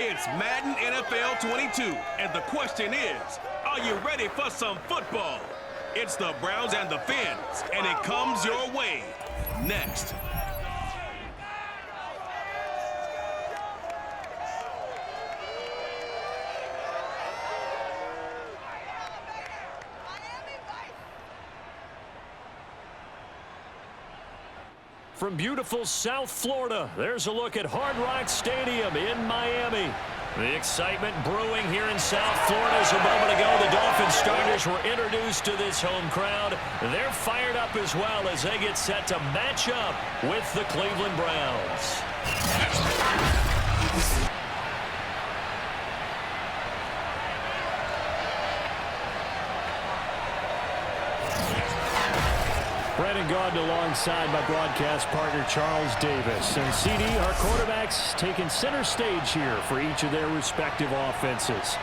It's Madden NFL 22, and the question is, are you ready for some football? It's the Browns and the Fins, and it comes your way next. From beautiful South Florida, there's a look at Hard Rock Stadium in Miami. The excitement brewing here in South Florida as a moment ago. The Dolphins starters were introduced to this home crowd. They're fired up as well as they get set to match up with the Cleveland Browns. Brandon Gaudin alongside my broadcast partner Charles Davis. And CD, our quarterbacks taking center stage here for each of their respective offenses.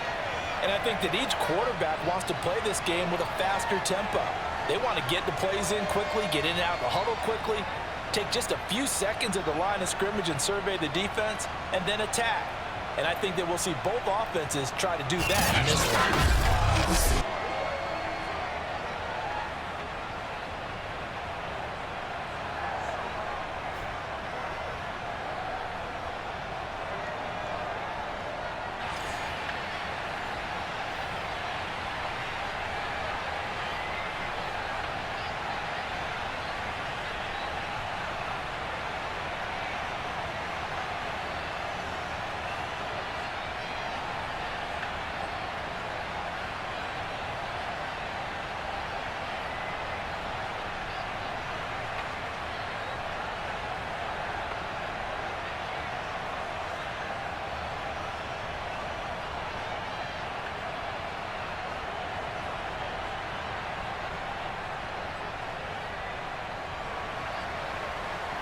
And I think that each quarterback wants to play this game with a faster tempo. They want to get the plays in quickly, get in and out of the huddle quickly, take just a few seconds at the line of scrimmage and survey the defense, and then attack. And I think that we'll see both offenses try to do that in this one.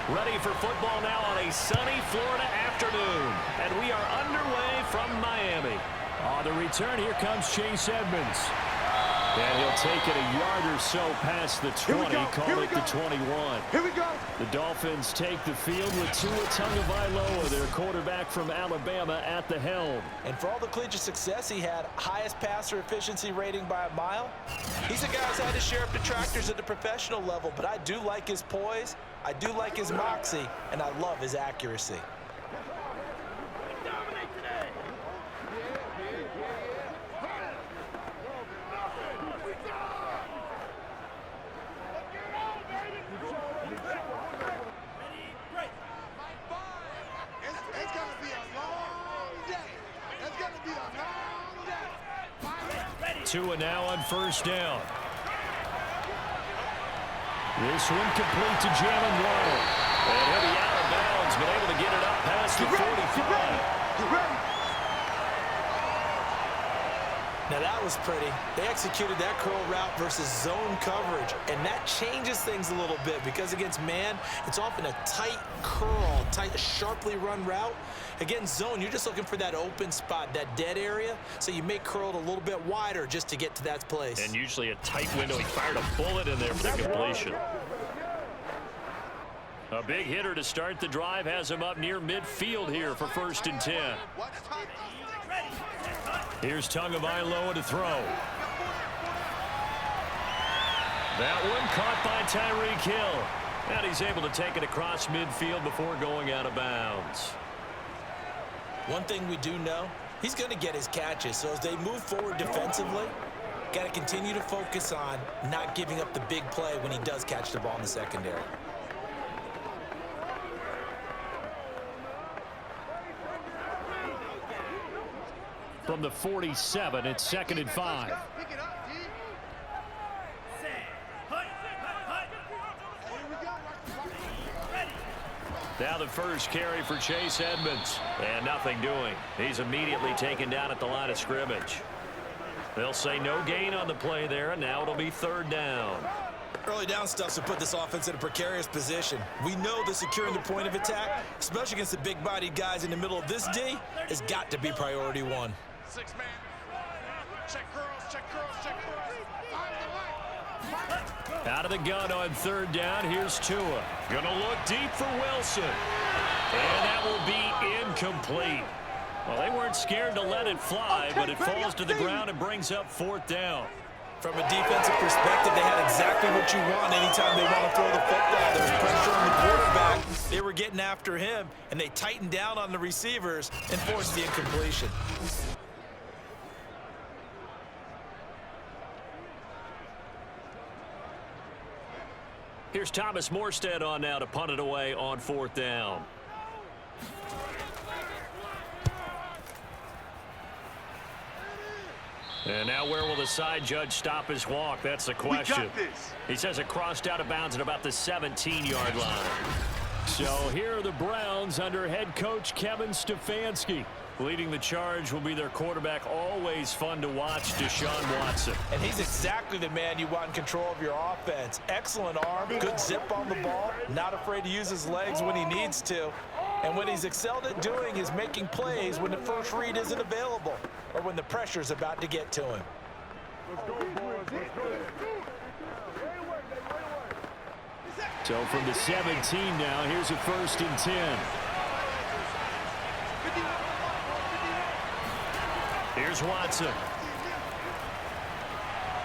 Ready for football now on a sunny Florida afternoon. And we are underway from Miami. On the return, here comes Chase Edmonds. And he'll take it a yard or so past the 20, call it the 21. Here we go. The Dolphins take the field with Tua Tagovailoa, their quarterback from Alabama, at the helm. And for all the collegiate success he had, highest passer efficiency rating by a mile, he's a guy who's had his share of detractors at the professional level, but I do like his poise, I do like his moxie, and I love his accuracy. Tua now on first down. This one complete to Jalen Waddle. And he'll be out of bounds, but able to get it up past the 45. Now that was pretty. They executed that curl route versus zone coverage, and that changes things a little bit because against man, it's often a tight curl, tight, sharply run route. Against zone, you're just looking for that open spot, that dead area, so you may curl it a little bit wider just to get to that place. And usually a tight window. He fired a bullet in there for the completion. A big hitter to start the drive has him up near midfield here for 1st and 10. Here's Tagovailoa to throw. That one caught by Tyreek Hill. And he's able to take it across midfield before going out of bounds. One thing we do know, he's going to get his catches. So as they move forward defensively, got to continue to focus on not giving up the big play when he does catch the ball in the secondary. From the 47, it's 2nd and 5. Now the first carry for Chase Edmonds. And nothing doing. He's immediately taken down at the line of scrimmage. They'll say no gain on the play there, and now it'll be 3rd down. Early down stuff to put this offense in a precarious position. We know that securing the point of attack, especially against the big-bodied guys in the middle of this D, has got to be priority one. 6-man. Check curls, check curls, check curls. Out of the gun on 3rd down. Here's Tua. Gonna look deep for Wilson. And that will be incomplete. Well, they weren't scared to let it fly, but it falls to the ground and brings up 4th down. From a defensive perspective, they had exactly what you want anytime they want to throw the football. There was pressure on the quarterback. They were getting after him, and they tightened down on the receivers and forced the incompletion. Here's Thomas Morstead on now to punt it away on 4th down. And now where will the side judge stop his walk? That's the question. He says it crossed out of bounds at about the 17-yard line. So here are the Browns under head coach Kevin Stefanski. Leading the charge will be their quarterback, always fun to watch, Deshaun Watson. And he's exactly the man you want in control of your offense. Excellent arm, good zip on the ball, not afraid to use his legs when he needs to. And what he's excelled at doing is making plays when the first read isn't available or when the pressure's about to get to him. So from the 17 now, here's a 1st and 10. Here's Watson.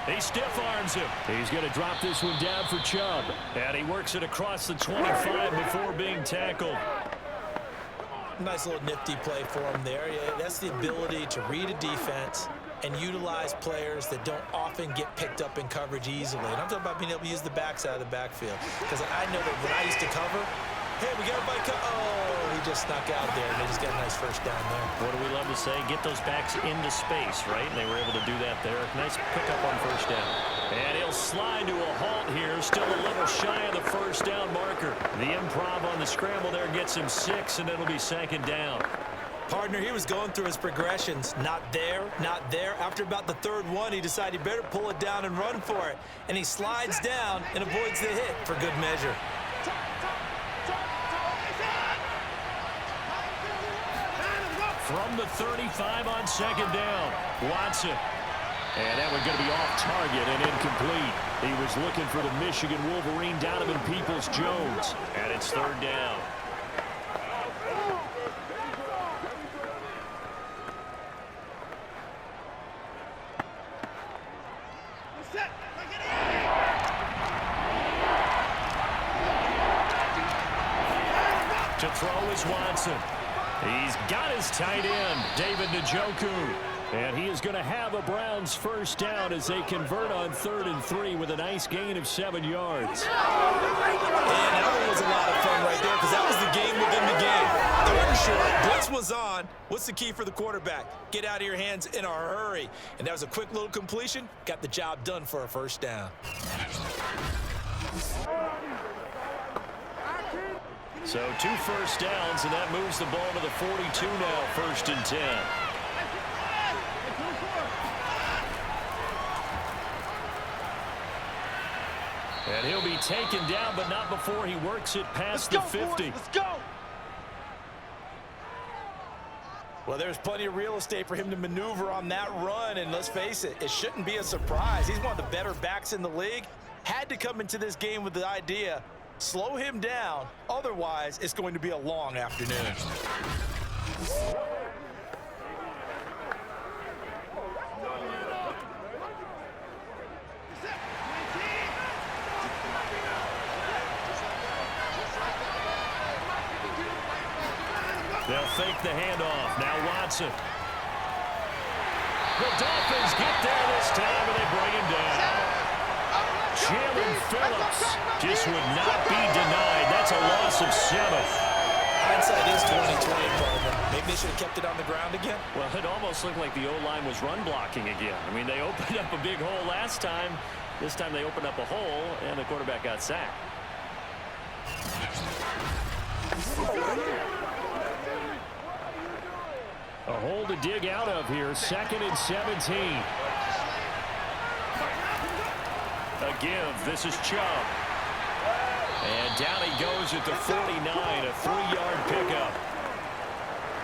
He stiff arms him. He's going to drop this one down for Chubb. And he works it across the 25 before being tackled. Nice little nifty play for him there. Yeah, that's the ability to read a defense and utilize players that don't often get picked up in coverage easily. And I'm talking about being able to use the backside of the backfield. Because I know that when I used to cover, hey, we got a bike. Oh, he just snuck out there, and they just got a nice 1st down there. What do we love to say? Get those backs into space, right? And they were able to do that there. Nice pickup on 1st down. And he'll slide to a halt here. Still a little shy of the 1st down marker. The improv on the scramble there gets him 6, and it'll be 2nd down. Partner, he was going through his progressions. Not there, not there. After about the 3rd one, he decided he better pull it down and run for it. And he slides down and avoids the hit for good measure. From the 35 on 2nd down, Watson. And that one going to be off target and incomplete. He was looking for the Michigan Wolverine, Donovan Peoples-Jones. And it's 3rd down. To throw is Watson. He's got his tight end, David Njoku. And he is going to have a Browns 1st down as they convert on 3rd and 3 with a nice gain of 7 yards. And that was a lot of fun right there because that was the game within the game. 3rd and short, blitz was on. What's the key for the quarterback? Get out of your hands in a hurry. And that was a quick little completion. Got the job done for a 1st down. So 2 1st downs, and that moves the ball to the 42 now, 1st and 10. And he'll be taken down, but not before he works it past the 50. Let's go! Well, there's plenty of real estate for him to maneuver on that run, and let's face it, it shouldn't be a surprise. He's one of the better backs in the league. Had to come into this game with the idea, slow him down, otherwise it's going to be a long afternoon. They'll fake the handoff. Now Watson. The Dolphins get there this time, and they bring him down. Jalen Phillips just would not be denied. That's a loss of 7. Hindsight is 20/20. Maybe they should have kept it on the ground again. Well, it almost looked like the O-line was run blocking again. I mean, they opened up a big hole last time. This time they opened up a hole, and the quarterback got sacked. A hole to dig out of here. 2nd and 17. A give. This is Chubb. And down he goes at the 49. A 3-yard pickup.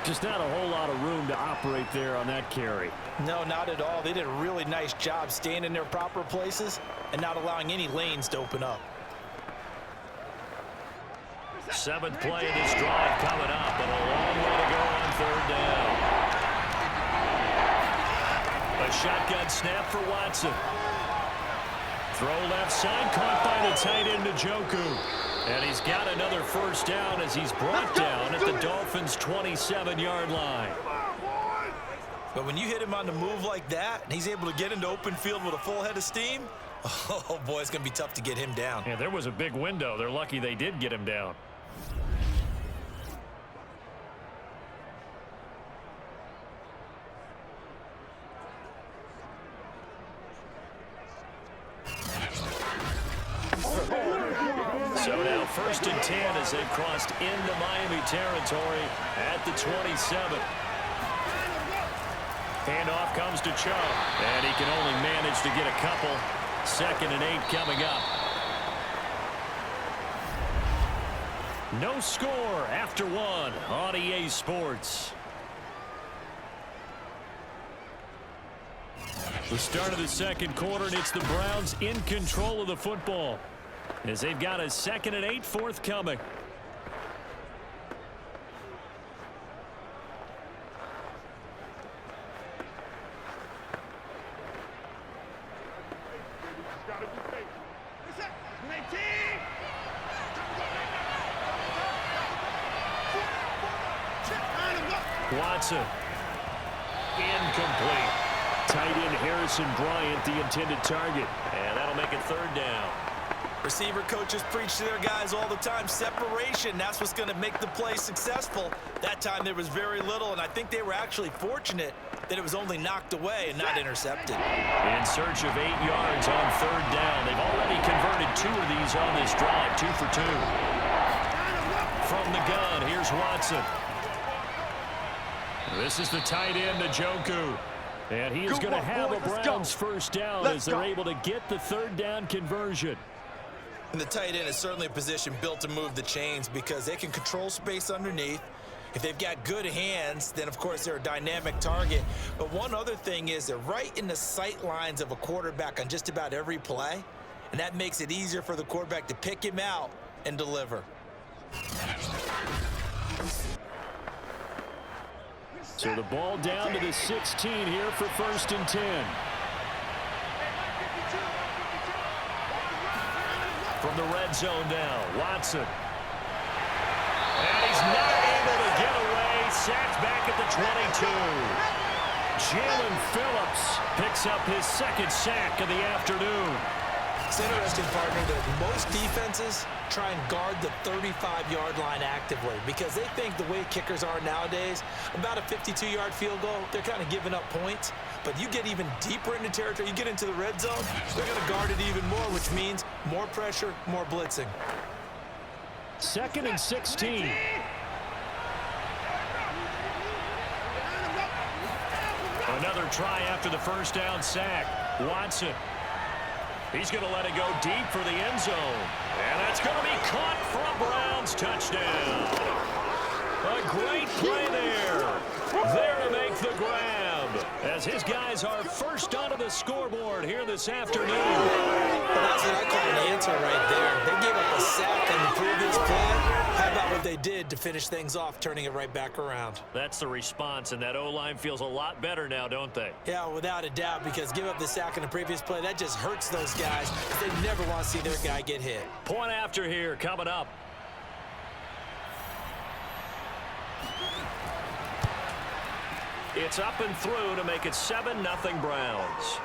Just not a whole lot of room to operate there on that carry. No, not at all. They did a really nice job staying in their proper places and not allowing any lanes to open up. 7th play of this drive coming up, and a long way to go on 3rd down. A shotgun snap for Watson. Throw left side, caught by the tight end Njoku. And he's got another first down as he's brought down at the Dolphins' 27-yard line. But when you hit him on the move like that, and he's able to get into open field with a full head of steam, oh, boy, it's going to be tough to get him down. Yeah, there was a big window. They're lucky they did get him down. So now 1st and 10 as they've crossed into Miami territory at the 27. Handoff comes to Chubb, and he can only manage to get a couple. 2nd and 8 coming up. No score after 1 on EA Sports. The start of the 2nd quarter, and it's the Browns in control of the football as they've got a 2nd and 8 forthcoming. Watson. Incomplete. Tight end Harrison Bryant, the intended target. And that'll make it 3rd down. Receiver coaches preach to their guys all the time. Separation, that's what's going to make the play successful. That time there was very little, and I think they were actually fortunate that it was only knocked away and not intercepted. In search of 8 yards on 3rd down. They've already converted 2 of these on this drive, 2 for 2. From the gun, here's Watson. This is the tight end, Njoku. And he is going to have a Browns first down as they're able to get the 3rd down conversion. And the tight end is certainly a position built to move the chains because they can control space underneath. If they've got good hands, then, of course, they're a dynamic target. But one other thing is they're right in the sight lines of a quarterback on just about every play, and that makes it easier for the quarterback to pick him out and deliver. So the ball down to the 16 here for 1st and 10. From the red zone now, Watson. And he's not able to get away. Sacked back at the 22. Jalen Phillips picks up his 2nd sack of the afternoon. It's interesting, partner, that most defenses try and guard the 35-yard line actively because they think the way kickers are nowadays, about a 52-yard field goal, they're kind of giving up points. But you get even deeper into territory, you get into the red zone, they're going to guard it even more, which means more pressure, more blitzing. 2nd and 16. Another try after the first down sack. Watson. He's going to let it go deep for the end zone. And that's going to be caught for a Browns touchdown. A great play there. There to make the grab. As his guys are first onto the scoreboard here this afternoon. Well, that's what I call an answer right there. They gave up a sack on the previous play. How about what they did to finish things off, turning it right back around? That's the response, and that O-line feels a lot better now, don't they? Yeah, without a doubt, because give up the sack in the previous play, that just hurts those guys. They never want to see their guy get hit. Point after here coming up. It's up and through to make it 7-0 Browns.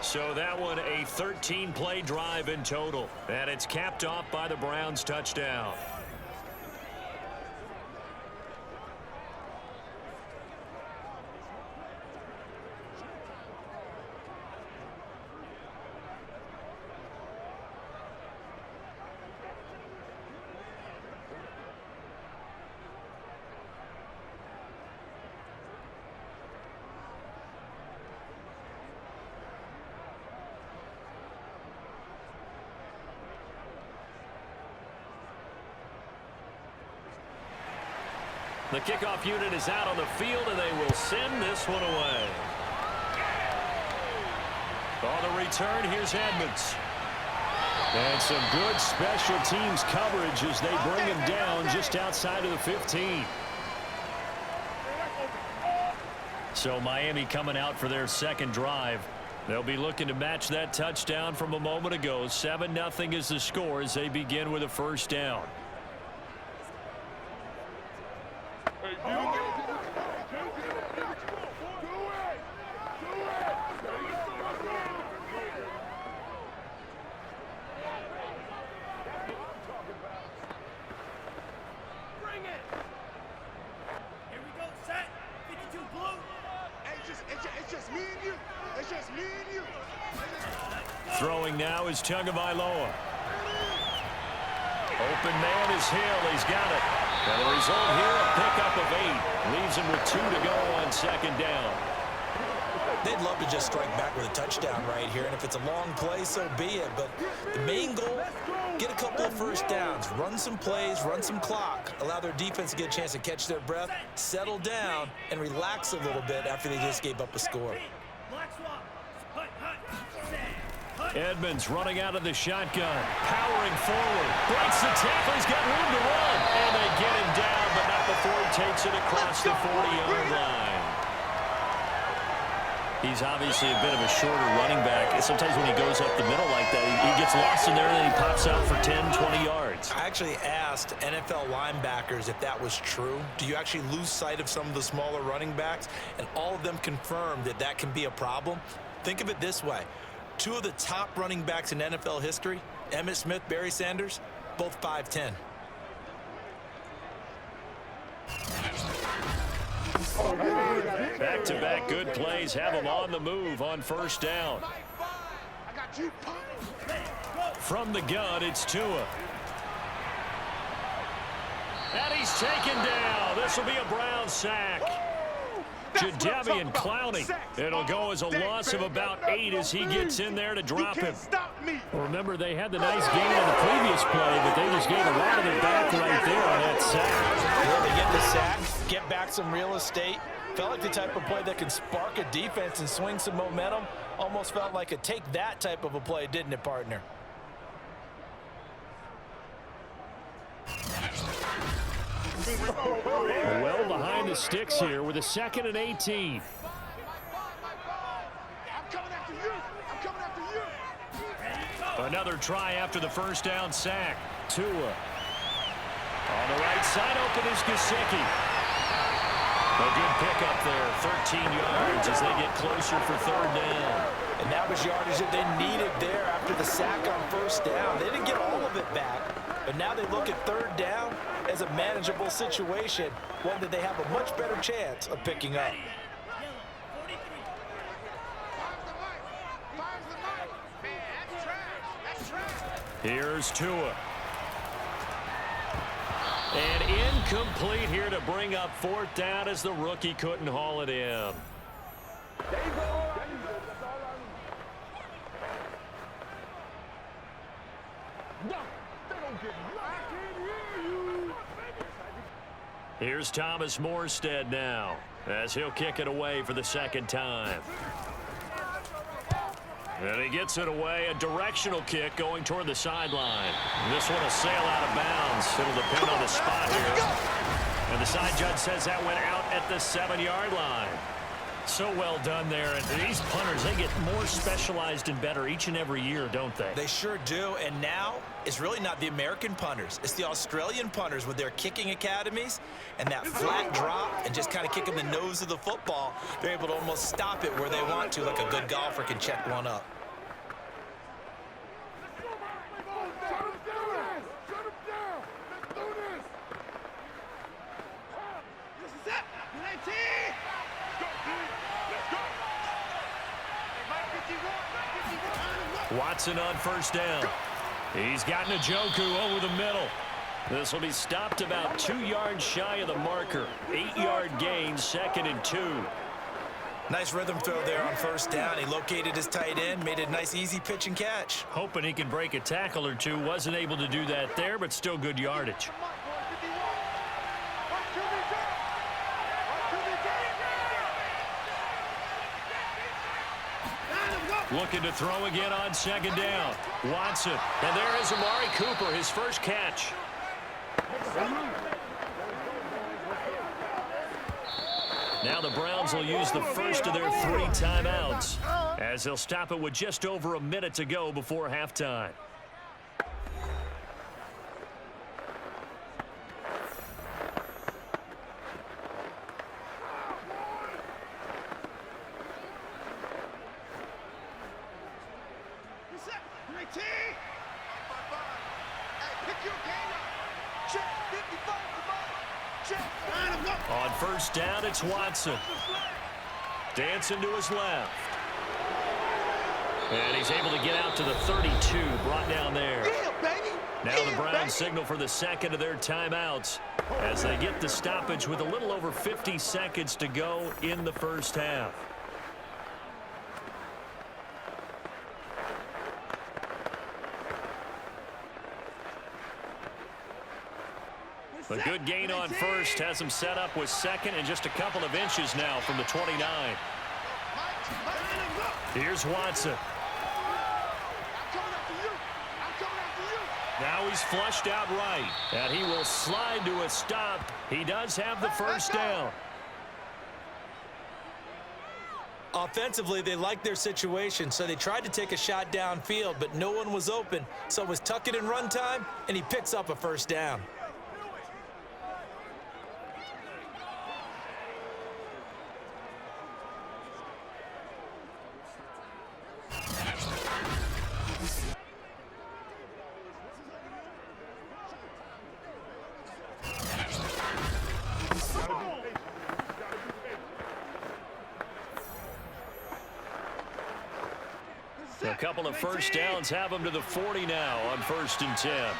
So that one a 13-play drive in total. And it's capped off by the Browns touchdown. The kickoff unit is out on the field, and they will send this one away. On the return, here's Edmonds. And some good special teams coverage as they bring him down just outside of the 15. So Miami coming out for their second drive. They'll be looking to match that touchdown from a moment ago. 7-0 is the score as they begin with a first down. Throwing now is Tagovailoa. Open man is Hill. He's got it. And the result here, a pickup of 8. Leaves him with 2 to go on second down. They'd love to just strike back with a touchdown right here, and if it's a long play, so be it. But the main goal, get a couple of first downs, run some plays, run some clock, allow their defense to get a chance to catch their breath, settle down, and relax a little bit after they just gave up a score. Edmonds running out of the shotgun, powering forward, breaks the tackle, he's got room to run, and they get him down, but not before he takes it across the 40-yard line. He's obviously a bit of a shorter running back. Sometimes when he goes up the middle like that, he gets lost in there and then he pops out for 10, 20 yards. I actually asked NFL linebackers if that was true. Do you actually lose sight of some of the smaller running backs? And all of them confirmed that that can be a problem. Think of it this way. 2 of the top running backs in NFL history, Emmitt Smith, Barry Sanders, both 5'10". Back-to-back good plays have him on the move on first down. From the gun, it's Tua. And he's taken down. This will be a Brown sack. Jadeveon Clowney. It'll go as a loss of about 8 as he gets in there to drop him. Remember, they had the nice gain on the previous play, but they just gave a lot of it back right there on that sack. Yeah, they get the sack, get back some real estate. Felt like the type of play that can spark a defense and swing some momentum. Almost felt like a take that type of a play, didn't it, partner? Well behind the sticks here with a 2nd and 18. Another try after the first down sack. Tua. On the right side, open is Gesicki. A good pickup there, 13 yards as they get closer for third down. And that was yardage that they needed there after the sack on first down. They didn't get all of it back, but now they look at third down as a manageable situation, one that they have a much better chance of picking up. Here's Tua. And incomplete here to bring up fourth down as the rookie couldn't haul it in. Here's Thomas Morstead now as he'll kick it away for the second time. And he gets it away, a directional kick going toward the sideline. This one will sail out of bounds. It'll depend on the spot here. And the side judge says that went out at the 7-yard line. So well done there. And these punters, they get more specialized and better each and every year, don't they? They sure do. And now it's really not the American punters. It's the Australian punters with their kicking academies and that flat drop and just kind of kicking the nose of the football. They're able to almost stop it where they want to, like a good golfer can check one up. Watson on first down. He's got Njoku over the middle. This will be stopped about 2 yards shy of the marker. 8-yard gain, 2nd and 2. Nice rhythm throw there on first down. He located his tight end, made it a nice easy pitch and catch. Hoping he can break a tackle or two. Wasn't able to do that there, but still good yardage. Looking to throw again on second down. Watson. And there is Amari Cooper, his first catch. Now the Browns will use the first of their 3 timeouts as they'll stop it with just over a minute to go before halftime. On first down, it's Watson. Dancing to his left. And he's able to get out to the 32, brought down there. Now the Browns signal for the second of their timeouts as they get the stoppage with a little over 50 seconds to go in the first half. A good gain on first has him set up with second and just a couple of inches now from the 29. Here's Watson. Now he's flushed out right, and he will slide to a stop. He does have the first down. Offensively, they liked their situation, so they tried to take a shot downfield, but no one was open. So it was tuck it in run time, and he picks up a first down. A couple of first downs have him to the 40 now on 1st and 10.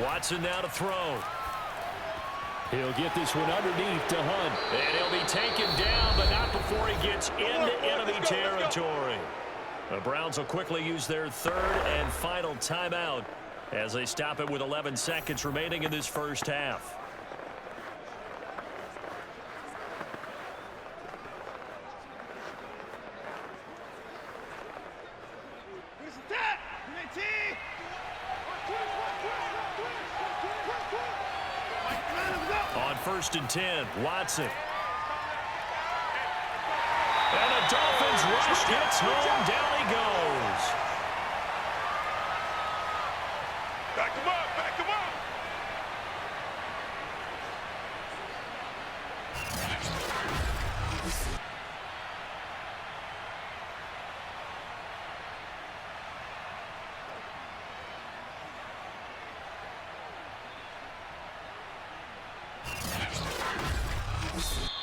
Watson now to throw. He'll get this one underneath to Hunt. And he'll be taken down, but not before he gets into enemy territory. The Browns will quickly use their 3rd and final timeout as they stop it with 11 seconds remaining in this first half. On 1st and 10, Watson. And the Dolphins rush gets home. Down he goes. Back him up, back him up.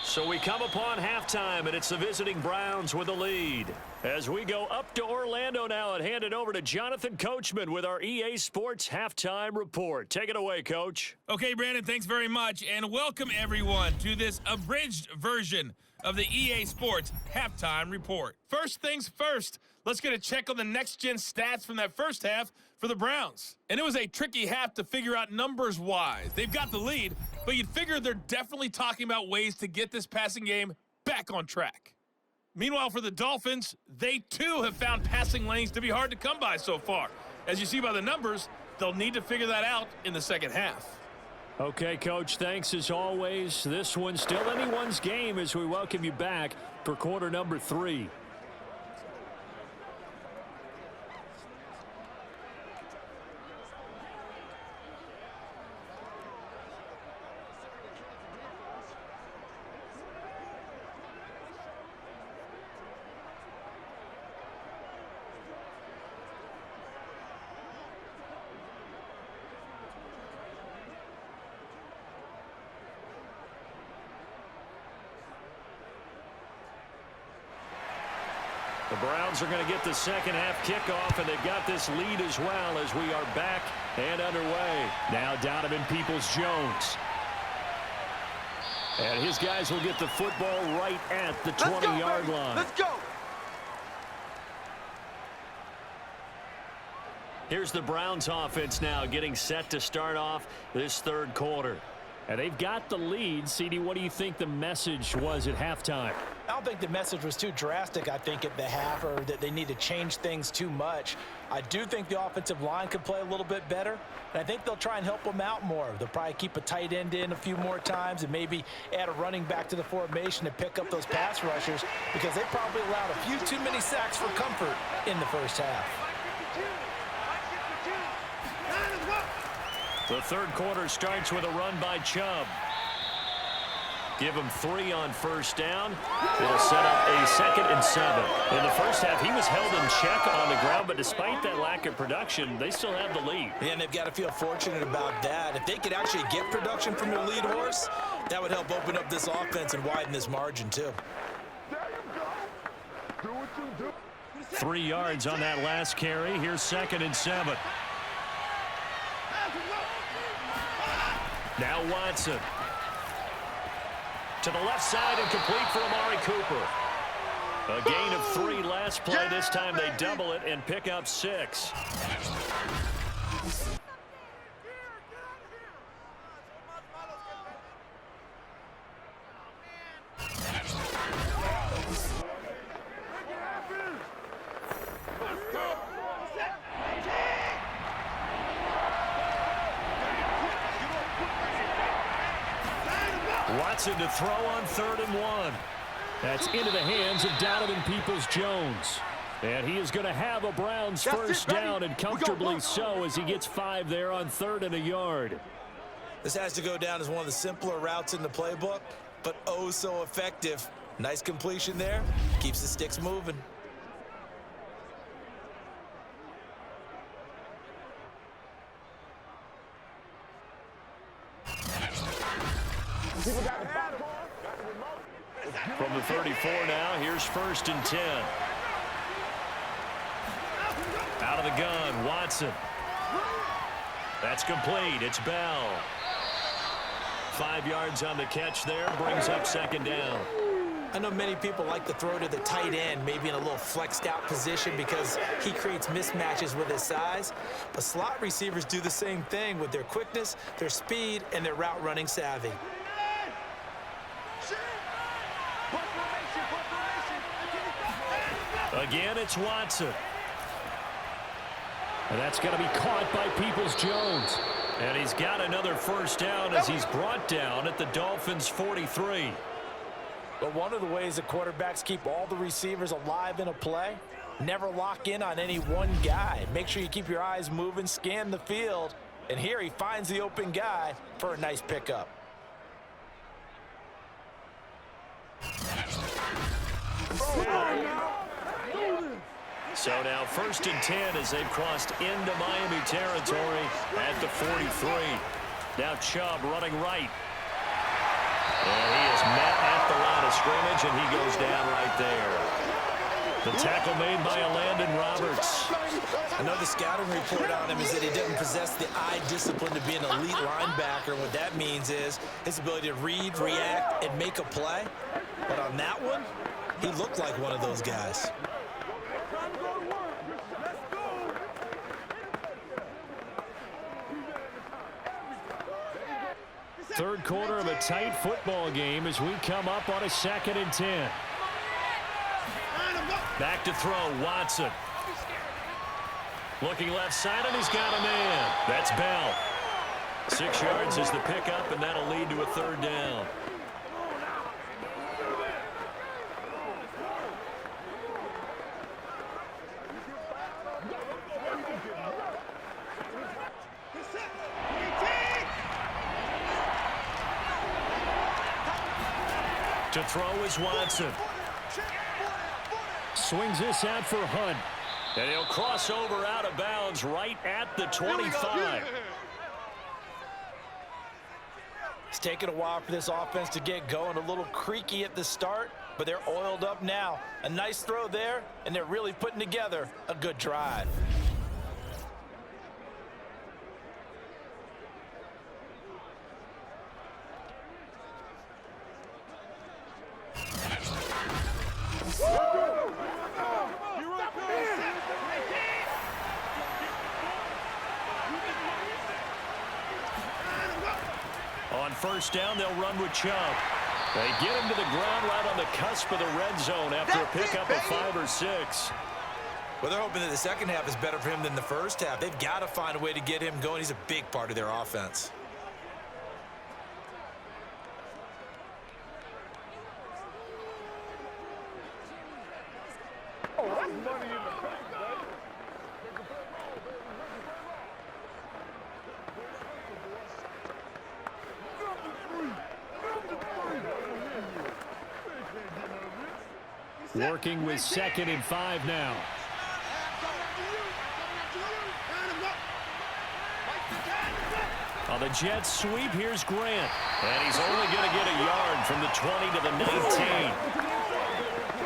So we come upon halftime, and it's the visiting Browns with the lead. As we go up to Orlando now and hand it over to Jonathan Coachman with our EA Sports Halftime Report. Take it away, Coach. Okay, Brandon, thanks very much, and welcome everyone to this abridged version of the EA Sports Halftime Report. First things first, let's get a check on the next-gen stats from that first half for the Browns. And it was a tricky half to figure out numbers-wise. They've got the lead, but you'd figure they're definitely talking about ways to get this passing game back on track. Meanwhile, for the Dolphins, they too have found passing lanes to be hard to come by so far. As you see by the numbers, they'll need to figure that out in the second half. Okay, Coach, thanks as always. This one's still anyone's game as we welcome you back for quarter number 3. The Browns are going to get the second half kickoff, and they've got this lead as well as we are back and underway. Now Donovan Peoples-Jones. And his guys will get the football right at the 20-yard line. Let's go. Here's the Browns offense now getting set to start off this third quarter. And they've got the lead. CD, what do you think the message was at halftime? I don't think the message was too drastic, I think, at the half, or that they need to change things too much. I do think the offensive line could play a little bit better, and I think they'll try and help them out more. They'll probably keep a tight end in a few more times and maybe add a running back to the formation to pick up those pass rushers, because they probably allowed a few too many sacks for comfort in the first half. The third quarter starts with a run by Chubb. Give him 3 on first down. It'll set up a 2nd and 7. In the first half, he was held in check on the ground, but despite that lack of production, they still have the lead. And they've got to feel fortunate about that. If they could actually get production from their lead horse, that would help open up this offense and widen this margin too. 3 yards on that last carry. Here's 2nd and 7. Now Watson. To the left side and complete for Amari Cooper. A gain of 3 last play. This time they double it and pick up 6. Watson to throw on 3rd and 1. That's into the hands of Donovan Peoples-Jones. And he is going to have a Browns first down, and comfortably so, as he gets 5 there on 3rd and a yard. This has to go down as one of the simpler routes in the playbook, but oh so effective. Nice completion there. Keeps the sticks moving. From the 34 now, here's 1st and 10. Out of the gun, Watson. That's complete. It's Bell. 5 yards on the catch there, brings up 2nd down. I know many people like to throw to the tight end, maybe in a little flexed out position because he creates mismatches with his size. But slot receivers do the same thing with their quickness, their speed, and their route running savvy. Again, it's Watson. And that's going to be caught by Peoples-Jones. And he's got another first down as he's brought down at the Dolphins' 43. But one of the ways the quarterbacks keep all the receivers alive in a play, never lock in on any one guy. Make sure you keep your eyes moving, scan the field, and here he finds the open guy for a nice pickup. So now 1st and 10 as they've crossed into Miami territory at the 43. Now Chubb running right. And he is met at the line of scrimmage, and he goes down right there. The tackle made by Landon Roberts. I know the scouting report on him is that he doesn't possess the eye discipline to be an elite linebacker. What that means is his ability to read, react, and make a play. But on that one, he looked like one of those guys. Third quarter of a tight football game as we come up on a 2nd and 10. Back to throw, Watson. Looking left side, and he's got a man. That's Bell. 6 yards is the pickup, and that'll lead to a 3rd down. To throw is Watson. Swings this out for Hunt. And he'll cross over out of bounds right at the 25. It's taken a while for this offense to get going. A little creaky at the start, but they're oiled up now. A nice throw there, and they're really putting together a good drive. On first down. They'll run with Chubb. They get him to the ground right on the cusp of the red zone after a pickup of 5 or 6. Well, they're hoping that the second half is better for him than the first half. They've got to find a way to get him going. He's a big part of their offense. Working with 2nd and 5 now. On the Jets sweep, here's Grant. And he's only going to get a yard from the 20 to the 19.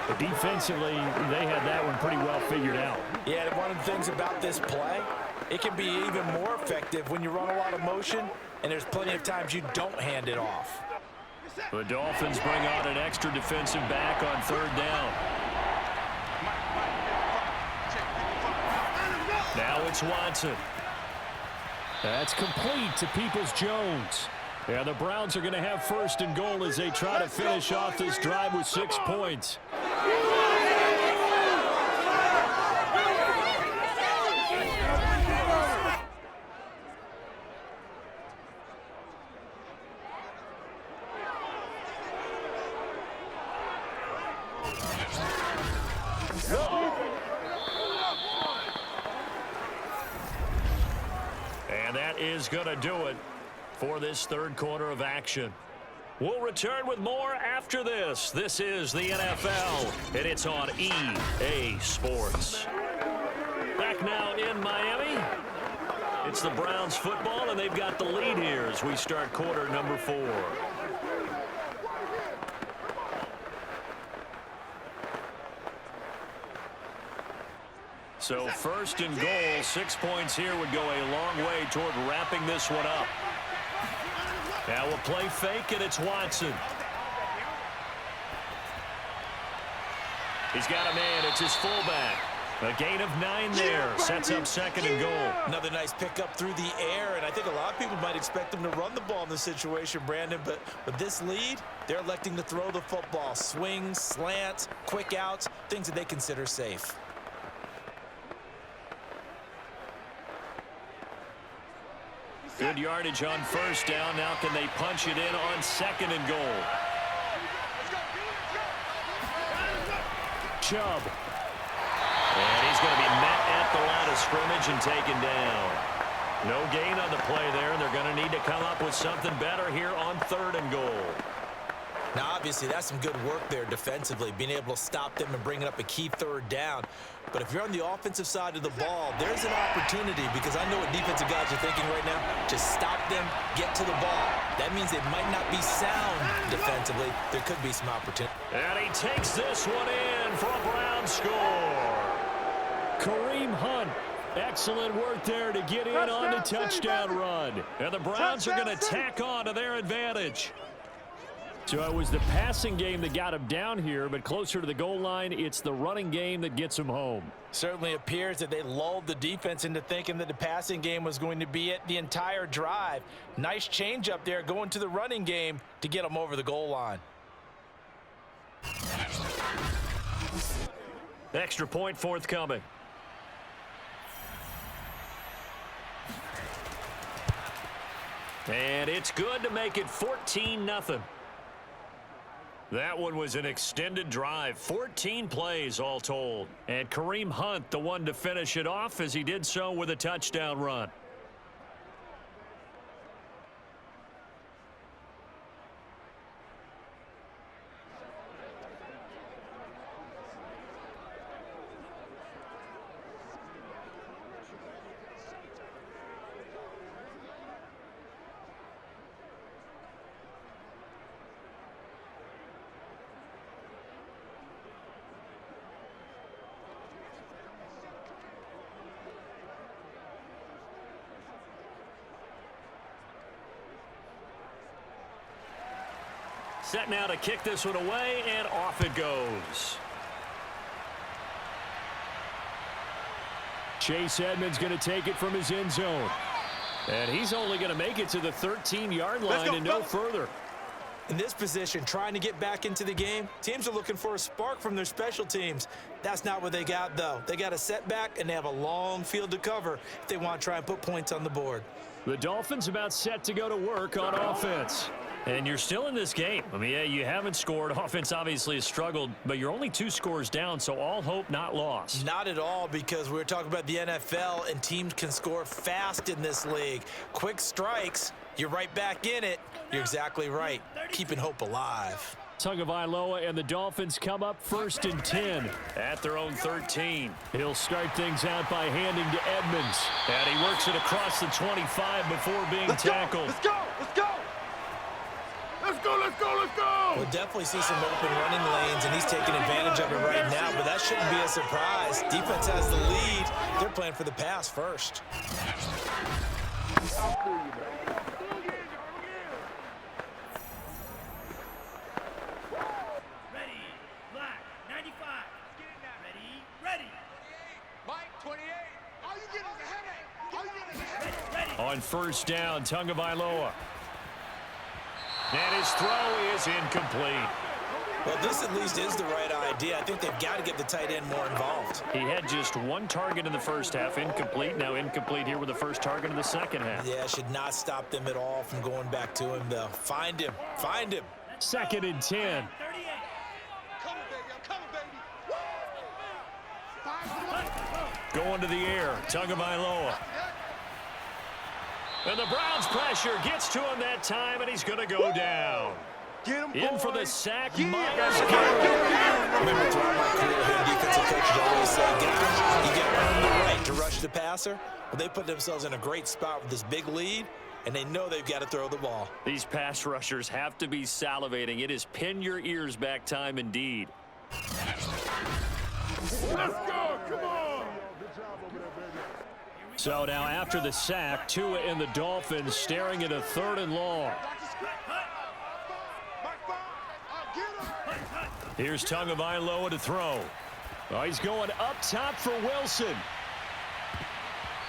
But defensively, they had that one pretty well figured out. Yeah, one of the things about this play, it can be even more effective when you run a lot of motion, and there's plenty of times you don't hand it off. The Dolphins bring on an extra defensive back on 3rd down. Now it's Watson. That's complete to Peoples-Jones. Yeah, the Browns are going to have 1st and goal as they try to finish off this drive with 6 points. And that is going to do it for this 3rd quarter of action. We'll return with more after this. This is the NFL, and it's on EA Sports. Back now in Miami. It's the Browns football, and they've got the lead here as we start quarter number 4. So 1st and goal, 6 points here would go a long way toward wrapping this one up. Now we'll play fake, and it's Watson. He's got a man. It's his fullback. A gain of 9 there. Sets up 2nd and goal. Another nice pickup through the air, and I think a lot of people might expect him to run the ball in this situation, Brandon, but with this lead, they're electing to throw the football. Swings, slants, quick outs, things that they consider safe. Good yardage on 1st down. Now can they punch it in on 2nd and goal? Chubb. And he's going to be met at the line of scrimmage and taken down. No gain on the play there, and they're going to need to come up with something better here on 3rd and goal. Now, obviously, that's some good work there defensively, being able to stop them and bringing up a key 3rd down. But if you're on the offensive side of the ball, there's an opportunity, because I know what defensive guys are thinking right now. Just stop them, get to the ball. That means they might not be sound defensively. There could be some opportunity. And he takes this one in for a Brown score. Kareem Hunt. Excellent work there to get in on the touchdown run. And the Browns are going to tack on to their advantage. So it was the passing game that got him down here, but closer to the goal line, it's the running game that gets him home. Certainly appears that they lulled the defense into thinking that the passing game was going to be it the entire drive. Nice change up there going to the running game to get them over the goal line. Extra point forthcoming. And it's good to make it 14-0. That one was an extended drive, 14 plays all told. And Kareem Hunt, the one to finish it off, as he did so with a touchdown run. Set now to kick this one away, and off it goes. Chase Edmonds going to take it from his end zone. And he's only going to make it to the 13-yard line and no further. In this position, trying to get back into the game, teams are looking for a spark from their special teams. That's not what they got, though. They got a setback, and they have a long field to cover if they want to try and put points on the board. The Dolphins about set to go to work on offense. And you're still in this game. I mean, yeah, you haven't scored. Offense obviously has struggled, but you're only 2 scores down, so all hope not lost. Not at all, because we were talking about the NFL, and teams can score fast in this league. Quick strikes, you're right back in it. You're exactly right. Keeping hope alive. Tagovailoa and the Dolphins come up 1st and 10 at their own 13. He'll start things out by handing to Edmonds. And he works it across the 25 before being tackled. Let's go! Let's go! Let's go! Let's go! Let's go! We'll definitely see some open running lanes, and he's taking advantage of it right now, but that shouldn't be a surprise. Defense has the lead. They're playing for the pass first. On 1st down, Tagovailoa. And his throw is incomplete. Well, this at least is the right idea. I think they've got to get the tight end more involved. He had just 1 target in the first half, incomplete. Now incomplete here with the first target in the second half. Yeah, should not stop them at all from going back to him, though. Find him. Find him. 2nd and 10. Going to the air, Tagovailoa. And the Browns' pressure gets to him that time, and he's going to go down. In for the sack, Myers. Remember, throughout my career here, defensive coaches always say, guys, you got to earn the right to rush the passer. Well, they put themselves in a great spot with this big lead, and they know they've got to throw the ball. These pass rushers have to be salivating. It is pin your ears back time indeed. Let's go! Come on! So now after the sack, Tua and the Dolphins staring at a 3rd and long. Here's Tagovailoa to throw. Oh, he's going up top for Wilson.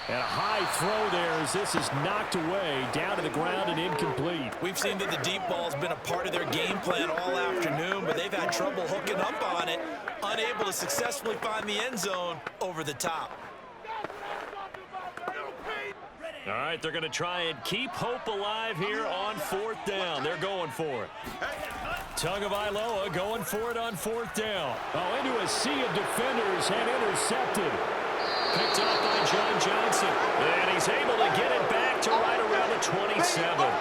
And a high throw there as this is knocked away, down to the ground and incomplete. We've seen that the deep ball's been a part of their game plan all afternoon, but they've had trouble hooking up on it, unable to successfully find the end zone over the top. All right, they're going to try and keep hope alive here on 4th down. They're going for it. Tagovailoa going for it on 4th down. Oh, into a sea of defenders and intercepted. Picked up by John Johnson. And he's able to get it back to right around the 27.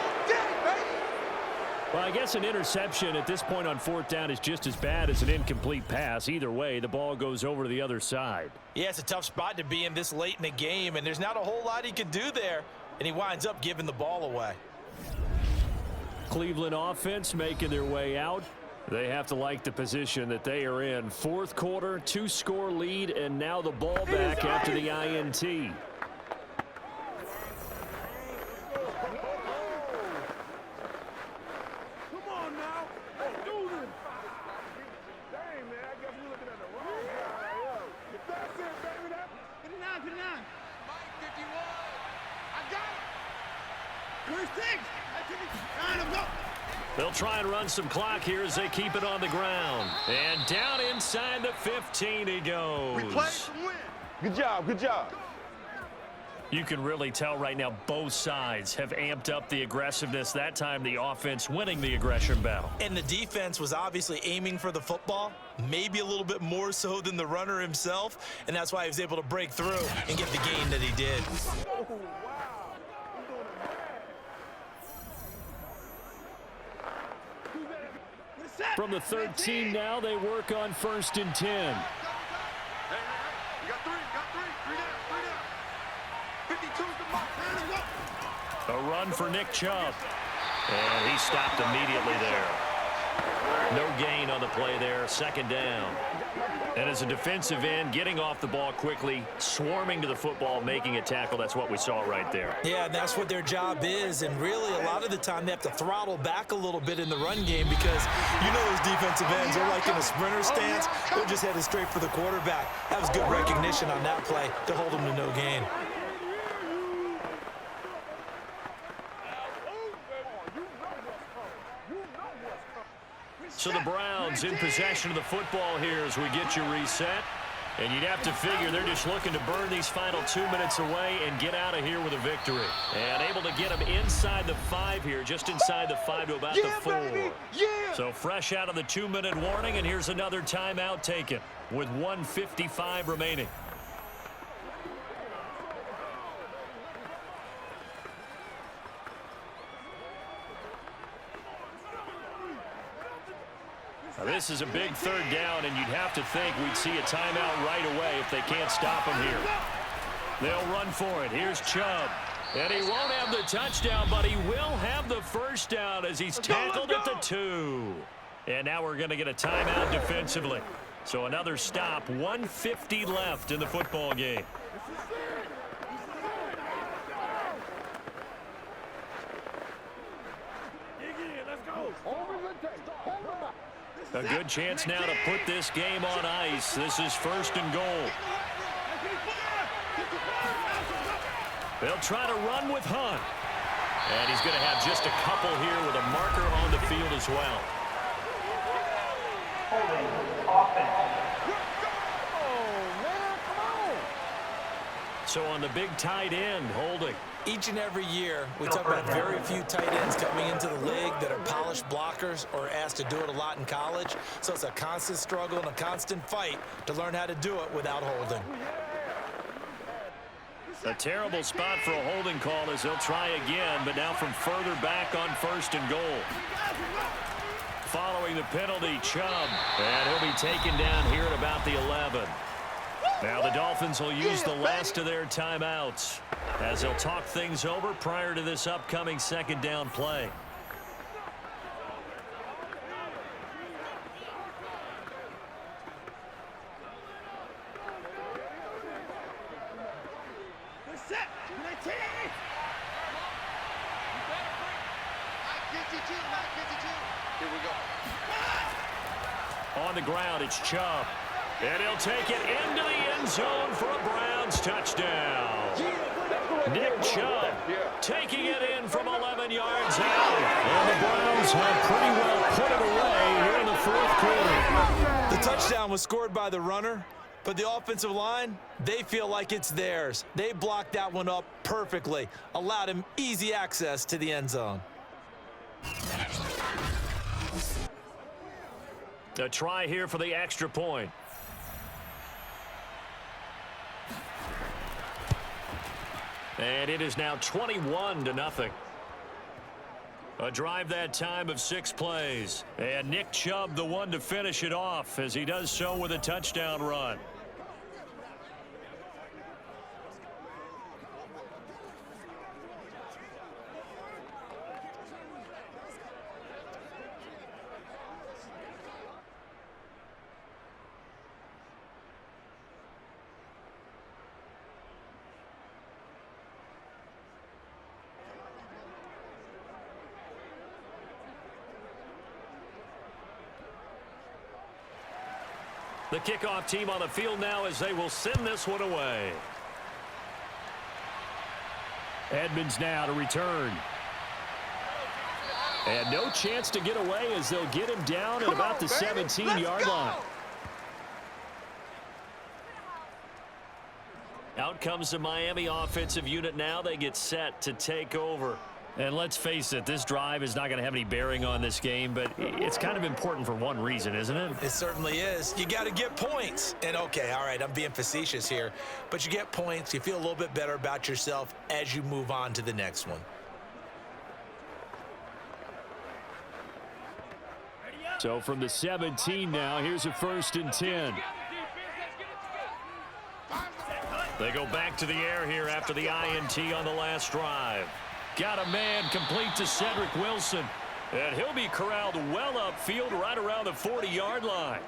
Well, I guess an interception at this point on 4th down is just as bad as an incomplete pass. Either way, the ball goes over to the other side. Yeah, it's a tough spot to be in this late in the game, and there's not a whole lot he can do there, and he winds up giving the ball away. Cleveland offense making their way out. They have to like the position that they are in. 4th quarter, 2-score lead, and now the ball back after the INT. They'll try and run some clock here as they keep it on the ground. And down inside the 15 he goes. We play to win. Good job, good job. You can really tell right now both sides have amped up the aggressiveness. That time the offense winning the aggression battle. And the defense was obviously aiming for the football, maybe a little bit more so than the runner himself, and that's why he was able to break through and get the gain that he did. From the 13 now, they work on 1st and 10. Hey, you got three down. 52's the mark. A run for Nick Chubb. And he stopped immediately there. No gain on the play there, 2nd down. And as a defensive end, getting off the ball quickly, swarming to the football, making a tackle, that's what we saw right there. Yeah, and that's what their job is, and really a lot of the time they have to throttle back a little bit in the run game because you know those defensive ends, they're like in a sprinter stance, they're just headed straight for the quarterback. That was good recognition on that play to hold them to no gain. So the Browns in possession of the football here as we get you reset. And you'd have to figure they're just looking to burn these final 2 minutes away and get out of here with a victory. And able to get them inside the 5 here, just inside the 5 to about the 4. So fresh out of the 2-minute warning, and here's another timeout taken with 1:55 remaining. Now this is a big 3rd down, and you'd have to think we'd see a timeout right away if they can't stop him here. They'll run for it. Here's Chubb. And he won't have the touchdown, but he will have the first down as he's tackled at the 2. And now we're going to get a timeout defensively. So another stop, 1:50 left in the football game. A good chance now to put this game on ice. This is 1st and goal. They'll try to run with Hunt. And he's going to have just a couple here with a marker on the field as well. So on the big tight end, holding. Each and every year, we talk about very few tight ends coming into the league that are polished blockers or asked to do it a lot in college. So it's a constant struggle and a constant fight to learn how to do it without holding. A terrible spot for a holding call as they'll try again, but now from further back on 1st and goal. Following the penalty, Chubb, and he'll be taken down here at about the 11. Now the Dolphins will use the last of their timeouts as they'll talk things over prior to this upcoming 2nd down play. On the ground, it's Chubb. And he'll take it into the end zone for a Browns touchdown. Nick Chubb taking it in from 11 yards out. And the Browns have pretty well put it away here in the 4th quarter. The touchdown was scored by the runner, but the offensive line, they feel like it's theirs. They blocked that one up perfectly, allowed him easy access to the end zone. A try here for the extra point. And it is now 21-0. A drive that time of 6 plays. And Nick Chubb the one to finish it off as he does so with a touchdown run. The kickoff team on the field now as they will send this one away. Edmonds now to return. And no chance to get away as they'll get him down at about the 17-yard line. Out comes the Miami offensive unit now. They get set to take over. And let's face it, this drive is not going to have any bearing on this game, but it's kind of important for one reason, isn't it? It certainly is. You got to get points. And, okay, all right, I'm being facetious here, but you get points. You feel a little bit better about yourself as you move on to the next one. So from the 17 now, here's a 1st and 10. They go back to the air here after the INT on the last drive. Got a man complete to Cedric Wilson. And he'll be corralled well upfield right around the 40-yard line.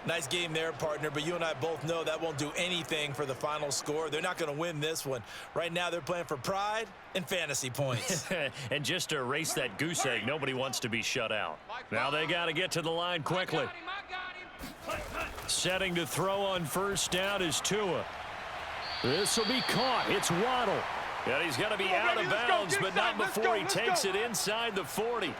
Nice game there, partner, but you and I both know that won't do anything for the final score. They're not going to win this one. Right now they're playing for pride and fantasy points. And just to erase that goose egg, nobody wants to be shut out. Now they got to get to the line quickly. Setting to throw on 1st down is Tua. This will be caught. It's Waddle. And he's going to be out of bounds, but not before he takes it inside the 40.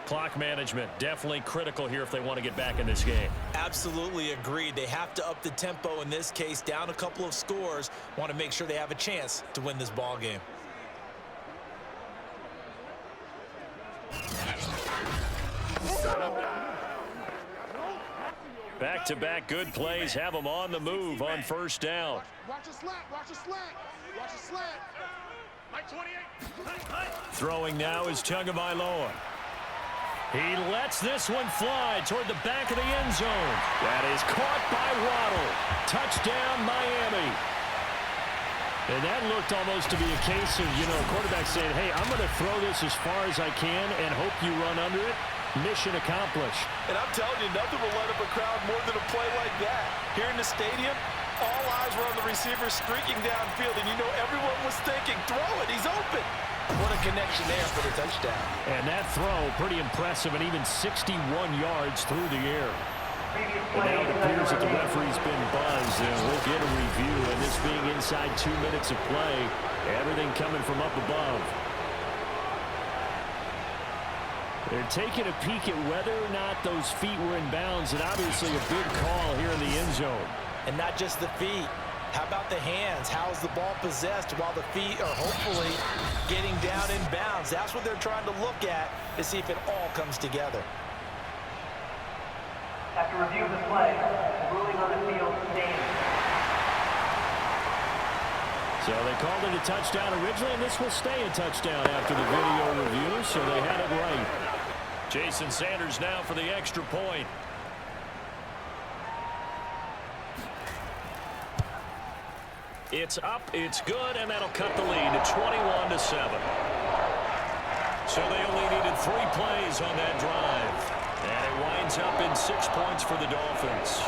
Clock management, definitely critical here if they want to get back in this game. Absolutely agreed. They have to up the tempo in this case, down a couple of scores. Want to make sure they have a chance to win this ball game. Back-to-back good plays have them on the move on first down. Watch a slant, watch a slant, watch a slant. Like 28. Throwing now is Tagovailoa. He lets this one fly toward the back of the end zone. That is caught by Waddle. Touchdown, Miami. And that looked almost to be a case of, a quarterback saying, hey, I'm going to throw this as far as I can and hope you run under it. Mission accomplished. And I'm telling you, nothing will light up a crowd more than a play like that. Here in the stadium, all eyes were on the receiver streaking downfield, and everyone was thinking, throw it, he's open. What a connection there for the touchdown. And that throw, pretty impressive, and even 61 yards through the air. And now it appears that the referee's been buzzed, and we'll get a review. And this being inside 2 minutes of play, everything coming from up above. They're taking a peek at whether or not those feet were in bounds, and obviously a big call here in the end zone. And not just the feet. How about the hands? How is the ball possessed while the feet are hopefully getting down in bounds? That's what they're trying to look at to see if it all comes together. After review of the play, the ruling on the field stands. So they called it a touchdown originally, and this will stay a touchdown after the video review, so they had it right. Jason Sanders now for the extra point. It's up, it's good, and that'll cut the lead to 21-7. So they only needed 3 plays on that drive. And it winds up in 6 points for the Dolphins.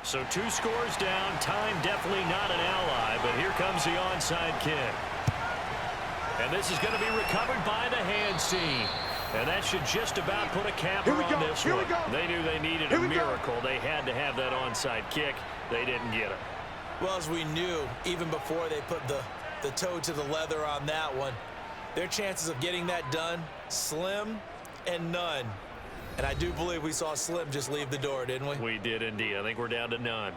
So 2 scores down, time definitely not an ally, but here comes the onside kick. And this is going to be recovered by the hands team. And that should just about put a capper on this one. They knew they needed a miracle. They had to have that onside kick. They didn't get it. Well, as we knew, even before they put the toe to the leather on that one, their chances of getting that done, slim and none. And I do believe we saw Slim just leave the door, didn't we? We did indeed. I think we're down to none.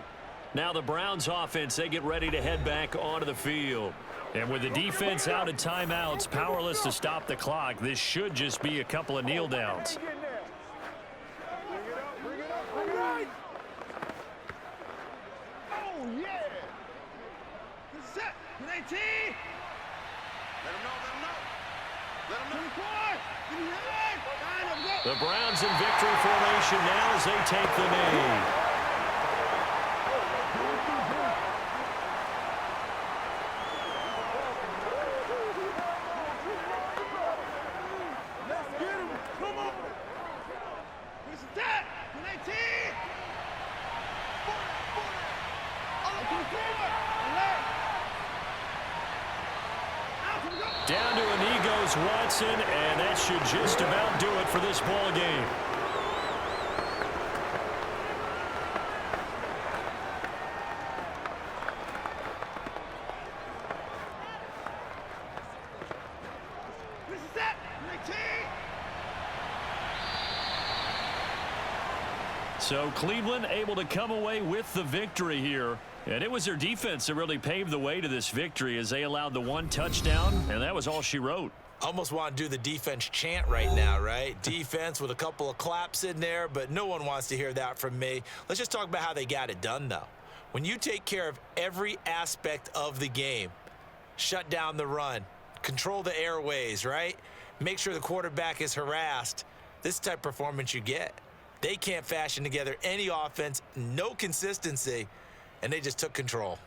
Now the Browns offense, they get ready to head back onto the field. And with the defense out of timeouts, powerless to stop the clock, this should just be a couple of kneel downs. Oh, yeah. Set. 19. Let him know. Let him know. 24. The Browns in victory formation now as they take the knee. Let's get him. Come on. This is that. 19. 40. Down to a knee goes Watson, and that should just about do it for this ball game. This is that. 19. So Cleveland able to come away with the victory here. And it was their defense that really paved the way to this victory as they allowed the 1 touchdown, and that was all she wrote. Almost want to do the defense chant right now, right? Defense with a couple of claps in there, but no one wants to hear that from me. Let's just talk about how they got it done, though. When you take care of every aspect of the game, shut down the run, control the airways, right? Make sure the quarterback is harassed. This type of performance you get. They can't fashion together any offense, no consistency, and they just took control.